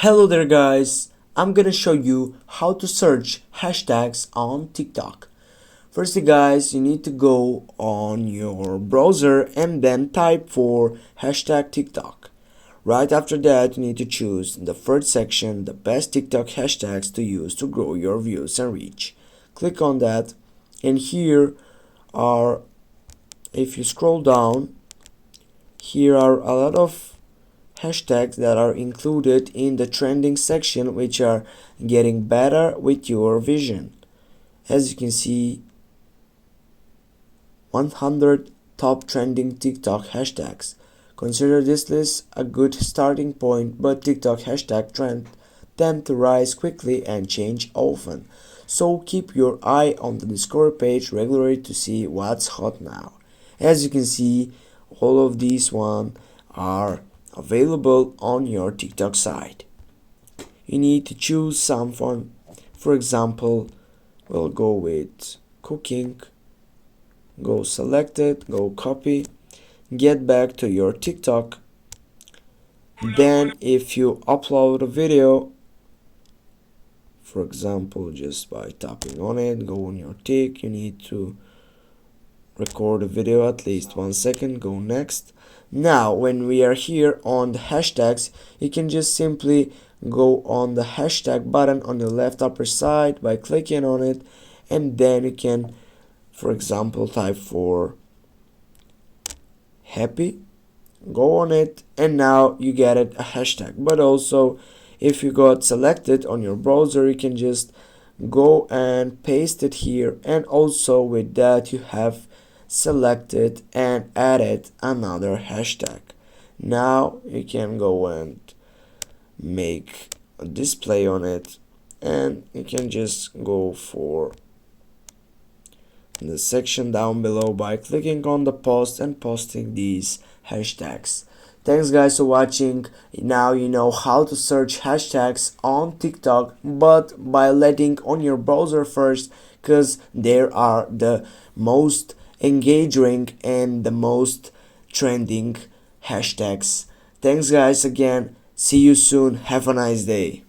Hello there guys, I'm gonna show you how to search hashtags on TikTok. Firstly guys, you need to go on your browser and then type for hashtag TikTok. Right after that, you need to choose in the first section the best TikTok hashtags to use to grow your views and reach. Click on that, and here are, if you scroll down, here are a lot of hashtags that are included in the trending section, which are getting better with your vision. As you can see, 100 top trending TikTok hashtags. Consider this list a good starting point, but TikTok hashtag trend tend to rise quickly and change often. So keep your eye on the Discover page regularly to see what's hot now. As you can see, all of these one are available on your TikTok site. You need to choose some fun. For example, we'll go with cooking. Go select it, go copy, get back to your TikTok. Then if you upload a video, for example, just by tapping on it, go on your tick, you need to record a video at least 1 second, go next. Now when we are here on the hashtags, you can just simply go on the hashtag button on the left upper side by clicking on it, and then you can, for example, type for happy, go on it, and now you get it a hashtag. But also, if you got selected on your browser, you can just go and paste it here, and also with that you have selected and added another hashtag. Now you can go and make a display on it, and you can just go for the section down below by clicking on the post and posting these hashtags. Thanks guys for watching. Now you know how to search hashtags on TikTok, but by letting on your browser first, because there are the most engaging and the most trending hashtags. Thanks guys again. See you soon. Have a nice day.